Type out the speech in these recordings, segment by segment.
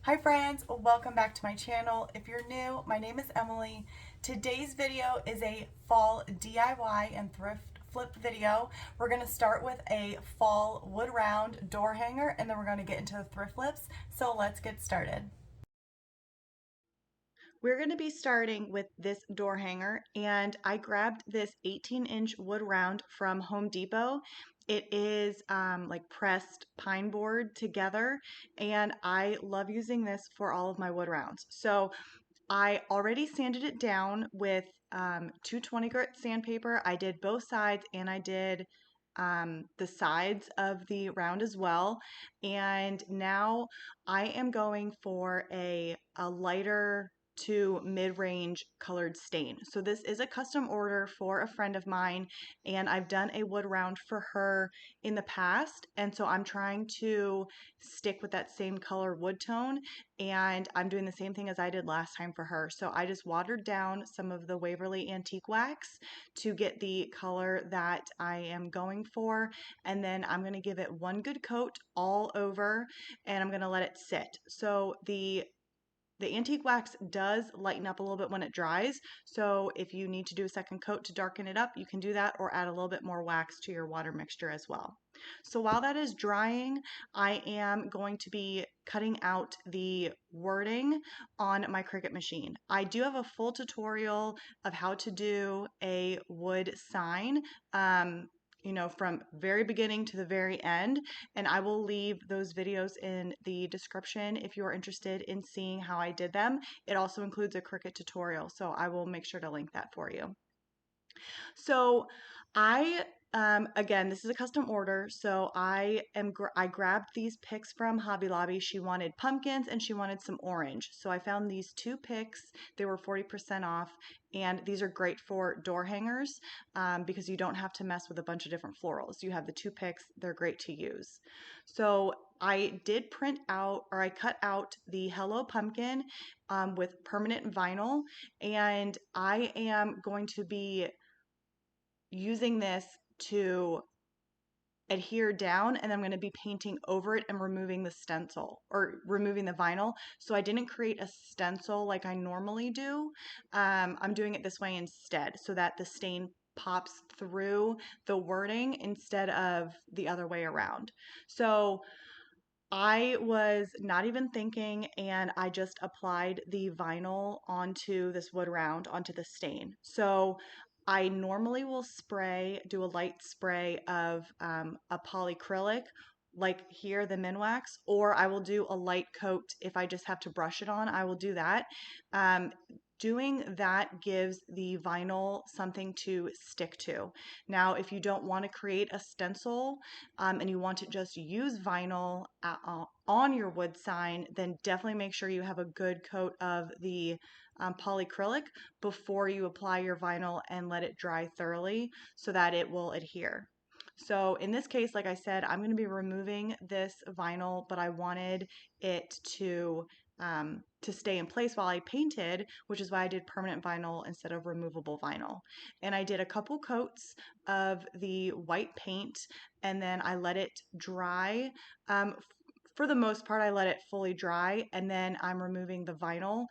Hi friends, welcome back to my channel. If you're new, my name is Emily. Today's video is a fall DIY and thrift flip video. We're going to start with a fall wood round door hanger and then we're going to get into the thrift flips. So let's get started. We're going to be starting with this door hanger, and I grabbed this 18-inch wood round from Home Depot. It is like pressed pine board together, and I love using this for all of my wood rounds. So I already sanded it down with 220 grit sandpaper. I did both sides and I did the sides of the round as well. And now I am going for a lighter to mid-range colored stain. So this is a custom order for a friend of mine, and I've done a wood round for her in the past. And so I'm trying to stick with that same color wood tone, and I'm doing the same thing as I did last time for her. So I just watered down some of the Waverly Antique Wax to get the color that I am going for, and then I'm going to give it one good coat all over, and I'm going to let it sit. So the antique wax does lighten up a little bit when it dries, so if you need to do a second coat to darken it up, you can do that, or add a little bit more wax to your water mixture as well. So while that is drying, I am going to be cutting out the wording on my Cricut machine. I do have a full tutorial of how to do a wood sign. From very beginning to the very end, and I will leave those videos in the description if you're interested in seeing how I did them. It also includes a Cricut tutorial, so I will make sure to link that for you. So I again, this is a custom order, so I grabbed these picks from Hobby Lobby. She wanted pumpkins and she wanted some orange. So I found these two picks. They were 40% off, and these are great for door hangers because you don't have to mess with a bunch of different florals. You have the two picks, they're great to use. So I did print out, or I cut out the Hello Pumpkin with permanent vinyl, and I am going to be using this to adhere down, and I'm going to be painting over it and removing the stencil, or removing the vinyl. So I didn't create a stencil like I normally do. I'm doing it this way instead so that the stain pops through the wording instead of the other way around. So I was not even thinking, and I just applied the vinyl onto this wood round, onto the stain. So I normally will do a light spray of a polyacrylic, like here, the Minwax, or I will do a light coat if I just have to brush it on. I will do that. Um, Doing that gives the vinyl something to stick to. Now, if you don't want to create a stencil, and you want to just use vinyl on your wood sign, then definitely make sure you have a good coat of the polyacrylic before you apply your vinyl, and let it dry thoroughly so that it will adhere. So in this case, like I said, I'm going to be removing this vinyl, but I wanted it to stay in place while I painted, which is why I did permanent vinyl instead of removable vinyl. And I did a couple coats of the white paint, and then I let it dry. For the most part, I let it fully dry, and then I'm removing the vinyl.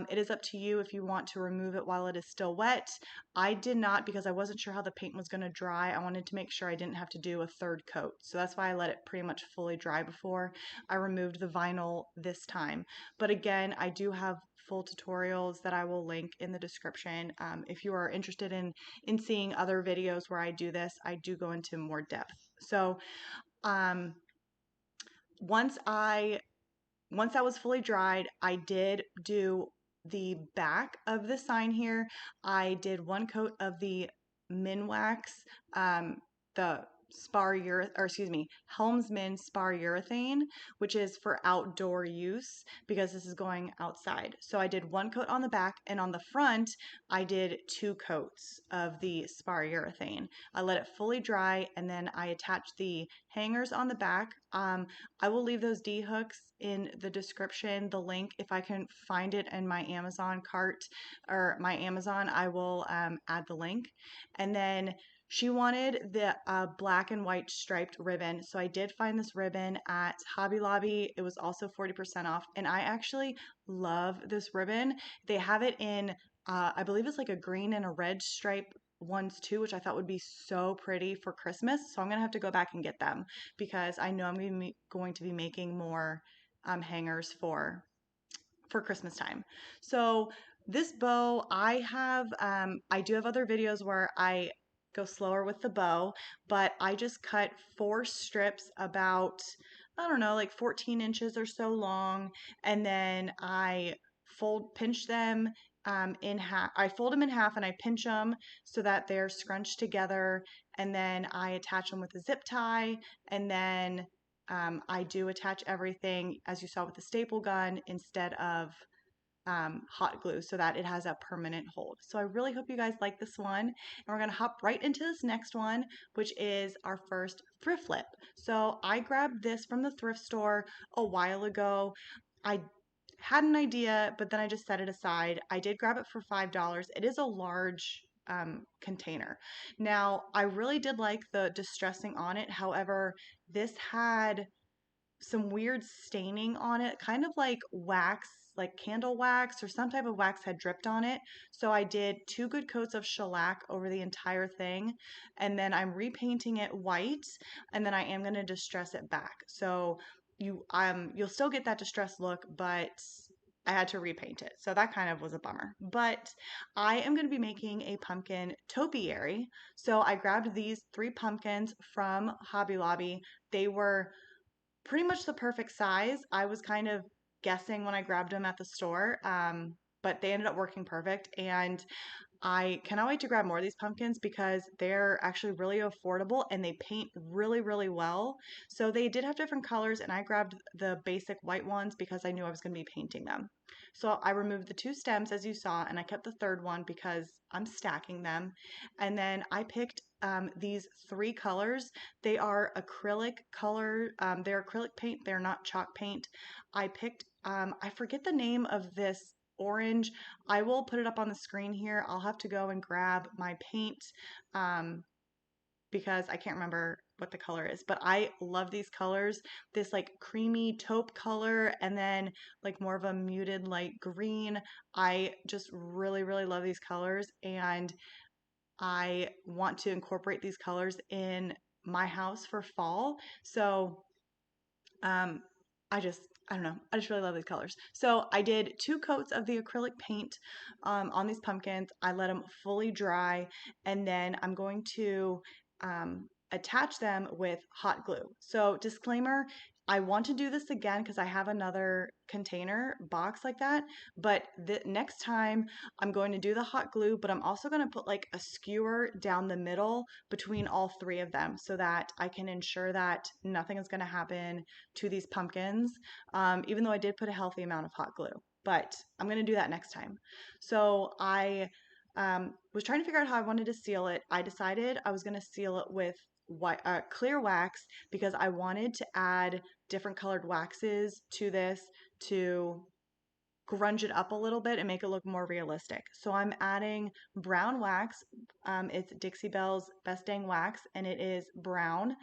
It is up to you if you want to remove it while it is still wet. I did not, because I wasn't sure how the paint was going to dry. I wanted to make sure I didn't have to do a third coat. So that's why I let it pretty much fully dry before I removed the vinyl this time. But again, I do have full tutorials that I will link in the description. If you are interested in seeing other videos where I do this, I do go into more depth. So um, once I once that was fully dried, I did do the back of the sign here. I did one coat of the Minwax, the Helmsman spar urethane, which is for outdoor use because this is going outside. So I did one coat on the back, and on the front, I did two coats of the spar urethane. I let it fully dry, and then I attached the hangers on the back. I will leave those D hooks in the description, the link. If I can find it in my Amazon cart or my Amazon, I will add the link. And then She wanted the black and white striped ribbon. So I did find this ribbon at Hobby Lobby. It was also 40% off. And I actually love this ribbon. They have it in, I believe it's like a green and a red stripe ones too, which I thought would be so pretty for Christmas. So I'm going to have to go back and get them because I know I'm going to be making more hangers for Christmas time. So this bow, I do have other videos where I go slower with the bow, but I just cut 4 strips about, I don't know, like 14 inches or so long, and then I pinch them in half. I fold them in half and I pinch them so that they're scrunched together, and then I attach them with a zip tie, and then I do attach everything as you saw with the staple gun instead of hot glue so that it has a permanent hold. So I really hope you guys like this one. And we're going to hop right into this next one, which is our first thrift flip. So I grabbed this from the thrift store a while ago. I had an idea, but then I just set it aside. I did grab it for $5. It is a large container. Now, I really did like the distressing on it. However, this had some weird staining on it, kind of like wax, like candle wax or some type of wax had dripped on it. So I did 2 good coats of shellac over the entire thing, and then I'm repainting it white, and then I am going to distress it back. So you'll still get that distressed look, but I had to repaint it. So that kind of was a bummer. But I am going to be making a pumpkin topiary. So I grabbed these 3 pumpkins from Hobby Lobby. They were pretty much the perfect size. I was kind of guessing when I grabbed them at the store, but they ended up working perfect. And I cannot wait to grab more of these pumpkins because they're actually really affordable and they paint really, really well. So they did have different colors, and I grabbed the basic white ones because I knew I was going to be painting them. So I removed the 2 stems as you saw, and I kept the third one because I'm stacking them. And then I picked these 3 colors. They are acrylic color. They're acrylic paint. They're not chalk paint. I picked, I forget the name of this orange. I will put it up on the screen here. I'll have to go and grab my paint um, because I can't remember what the color is, but I love these colors. This like creamy taupe color and then like more of a muted light green. I just really, really love these colors, and I want to incorporate these colors in my house for fall. So um, I don't know. I just really love these colors. So I did 2 coats of the acrylic paint on these pumpkins. I let them fully dry, and then I'm going to attach them with hot glue. So disclaimer, I want to do this again because I have another container box like that. But the next time I'm going to do the hot glue, but I'm also going to put like a skewer down the middle between all 3 of them so that I can ensure that nothing is going to happen to these pumpkins, even though I did put a healthy amount of hot glue. But I'm going to do that next time. So I was trying to figure out how I wanted to seal it. I decided I was going to seal it with clear wax because I wanted to add different colored waxes to this to grunge it up a little bit and make it look more realistic. So I'm adding brown wax. It's Dixie Belle's Best Dang Wax, and it is brown.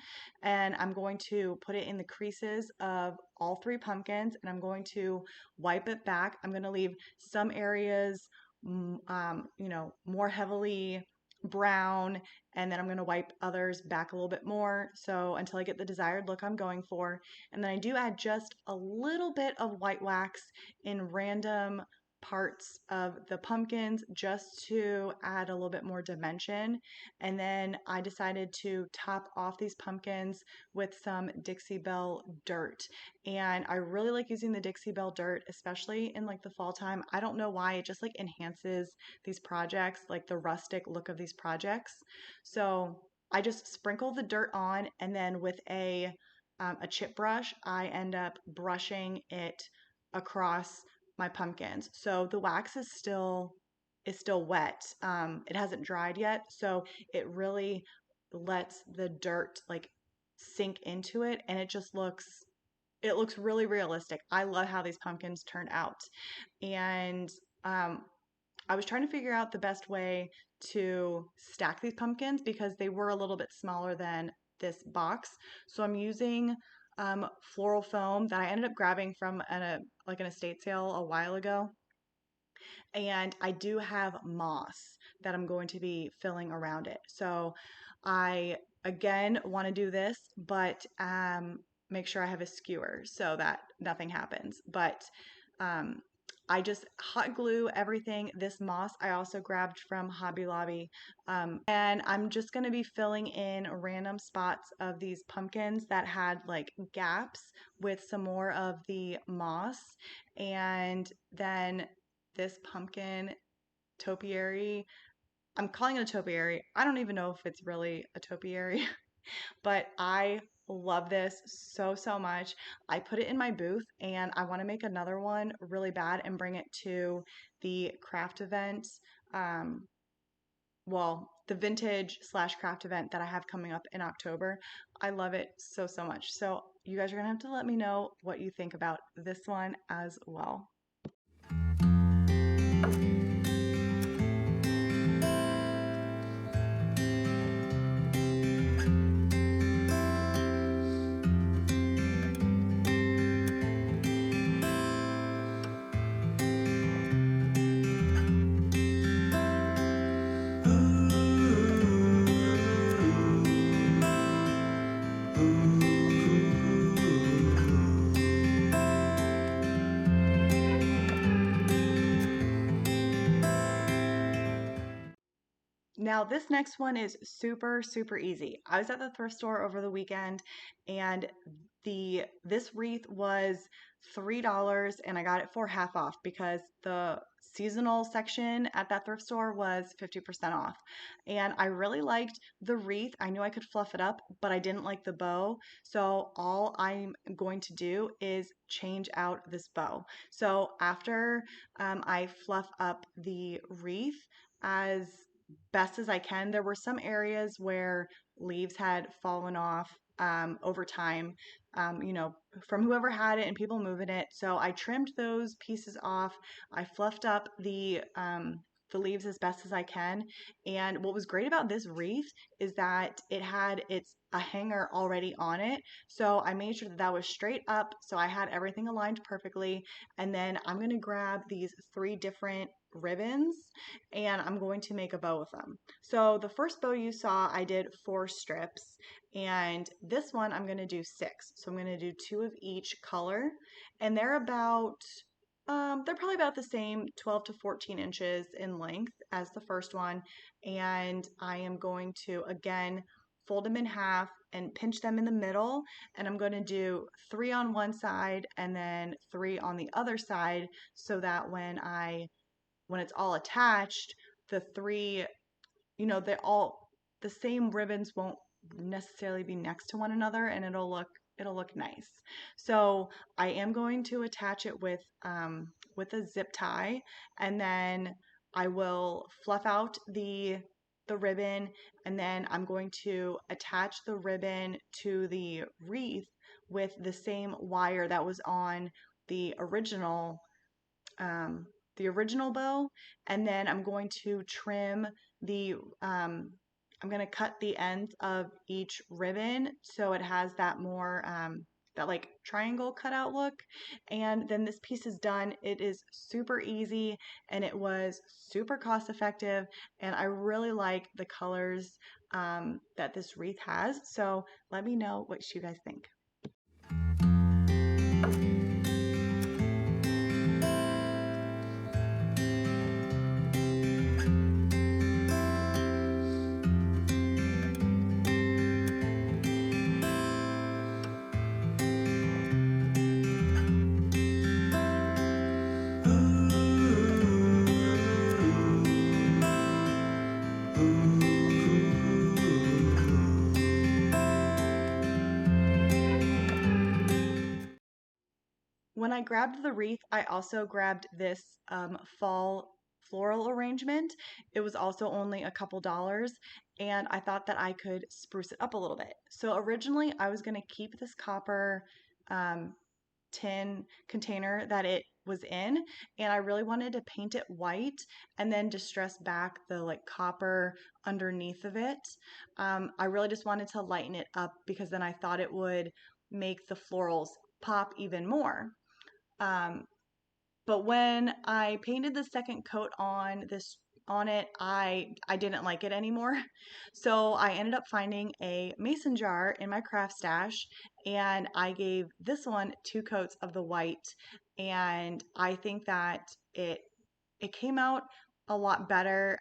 And I'm going to put it in the creases of all 3 pumpkins, and I'm going to wipe it back. I'm going to leave some areas, more heavily brown, and then I'm going to wipe others back a little bit more so until I get the desired look I'm going for. And then I do add just a little bit of white wax in random parts of the pumpkins just to add a little bit more dimension. And then I decided to top off these pumpkins with some Dixie Belle dirt. And I really like using the Dixie Belle dirt, especially in like the fall time. I don't know why, it just like enhances these projects, like the rustic look of these projects. So I just sprinkle the dirt on, and then with a chip brush, I end up brushing it across my pumpkins. So the wax is still wet. It hasn't dried yet, so it really lets the dirt like sink into it, and it looks really realistic. I love how these pumpkins turn out, and I was trying to figure out the best way to stack these pumpkins because they were a little bit smaller than this box. So I'm using floral foam that I ended up grabbing from like an estate sale a while ago. And I do have moss that I'm going to be filling around it. So I again want to do this, but make sure I have a skewer so that nothing happens. But um, I just hot glue everything. This moss I also grabbed from Hobby Lobby. And I'm just going to be filling in random spots of these pumpkins that had like gaps with some more of the moss. And then this pumpkin topiary, I'm calling it a topiary. I don't even know if it's really a topiary, but I love this so, so much. I put it in my booth and I want to make another one really bad and bring it to the craft event. Um, the vintage slash craft event that I have coming up in October. I love it so, so much. So you guys are going to have to let me know what you think about this one as well. Now, this next one is super, super easy. I was at the thrift store over the weekend and this wreath was $3 and I got it for half off because the seasonal section at that thrift store was 50% off. And I really liked the wreath. I knew I could fluff it up, but I didn't like the bow. So all I'm going to do is change out this bow. So after I fluff up the wreath, as best as I can. There were some areas where leaves had fallen off over time, from whoever had it and people moving it. So I trimmed those pieces off. I fluffed up the leaves as best as I can. And what was great about this wreath is that it had a hanger already on it. So I made sure that that was straight up. So I had everything aligned perfectly. And then I'm going to grab these 3 different ribbons and I'm going to make a bow with them. So the first bow you saw, I did 4 strips, and this one I'm going to do 6. So I'm going to do 2 of each color, and they're probably about the same, 12 to 14 inches in length as the first one, and I am going to again fold them in half and pinch them in the middle, and I'm going to do 3 on one side and then 3 on the other side so that when it's all attached, the 3, they're all the same ribbons won't necessarily be next to one another and it'll look nice. So I am going to attach it with a zip tie, and then I will fluff out the ribbon, and then I'm going to attach the ribbon to the wreath with the same wire that was on the original um, the original bow, and then I'm going to trim the I'm going to cut the ends of each ribbon so it has that more that like triangle cutout look. And then this piece is done. It is super easy and it was super cost effective, and I really like the colors that this wreath has. So let me know what you guys think. When I grabbed the wreath, I also grabbed this fall floral arrangement. It was also only a couple dollars, and I thought that I could spruce it up a little bit. So originally, I was going to keep this copper um, tin container that it was in, and I really wanted to paint it white and then distress back the like copper underneath of it. I really just wanted to lighten it up because then I thought it would make the florals pop even more. But when I painted the second coat on it, I didn't like it anymore. So I ended up finding a mason jar in my craft stash, and I gave this one 2 coats of the white, and I think that it came out a lot better.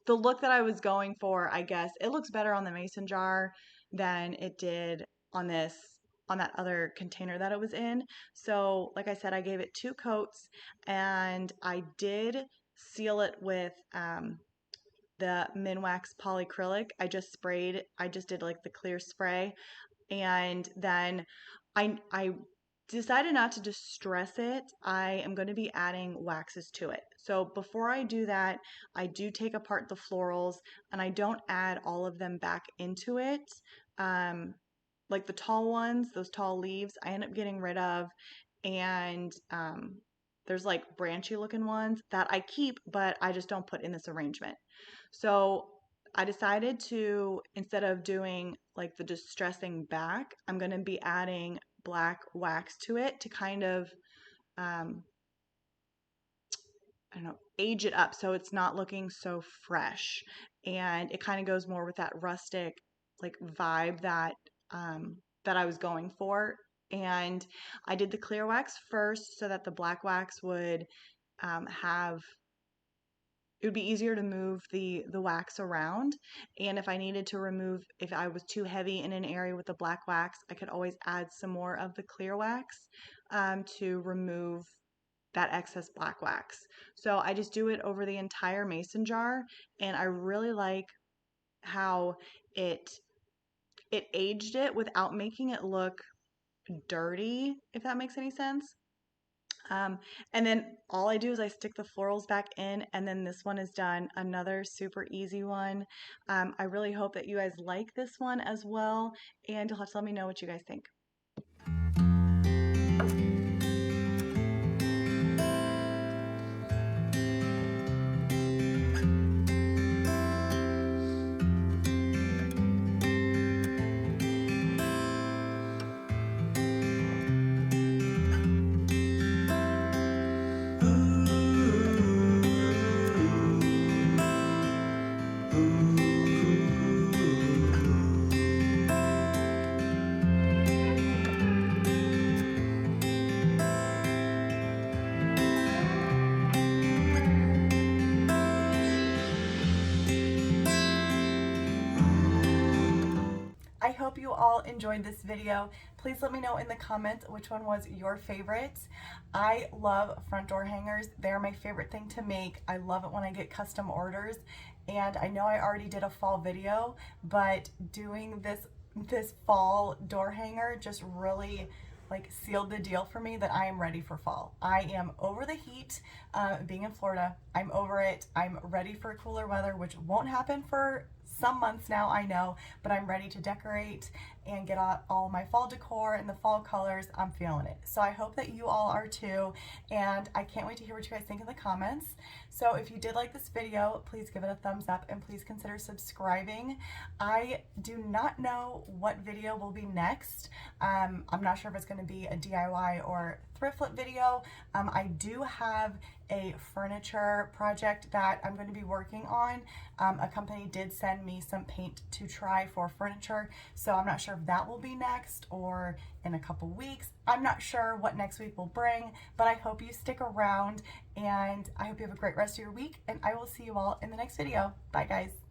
The look that I was going for, I guess, it looks better on the mason jar than it did on that other container that it was in. So, like I said, I gave it 2 coats, and I did seal it with the Minwax polyacrylic. I just did like the clear spray, and then I decided not to distress it. I am going to be adding waxes to it. So before I do that, I do take apart the florals, and I don't add all of them back into it. Like the tall ones, those tall leaves, I end up getting rid of, and there's like branchy looking ones that I keep, but I just don't put in this arrangement. So I decided to, instead of doing like the distressing back, I'm going to be adding black wax to it to kind of, I don't know, age it up so it's not looking so fresh. And it kind of goes more with that rustic like vibe that I was going for. And I did the clear wax first so that the black wax would have it would be easier to move the wax around. And if I needed to remove, if I was too heavy in an area with the black wax, I could always add some more of the clear wax to remove that excess black wax. So I just do it over the entire mason jar, and I really like how it aged it without making it look dirty, if that makes any sense. And then all I do is I stick the florals back in, and then this one is done. Another super easy one. I really hope that you guys like this one as well, and you'll have to let me know what you guys think. I hope you all enjoyed this video. Please let me know in the comments which one was your favorite. I love front door hangers. They're my favorite thing to make. I love it when I get custom orders. And I know I already did a fall video, but doing this fall door hanger just really like sealed the deal for me that I am ready for fall. I am over the heat, being in Florida. I'm over it. I'm ready for cooler weather, which won't happen for some months now, I know, but I'm ready to decorate and get all my fall decor and the fall colors. I'm feeling it. So I hope that you all are too, and I can't wait to hear what you guys think in the comments. So if you did like this video, please give it a thumbs up and please consider subscribing. I do not know what video will be next. I'm not sure if it's going to be a DIY or Thriftlet video. I do have a furniture project that I'm going to be working on. A company did send me some paint to try for furniture, so I'm not sure if that will be next or in a couple weeks. I'm not sure what next week will bring, but I hope you stick around, and I hope you have a great rest of your week, and I will see you all in the next video. Bye guys.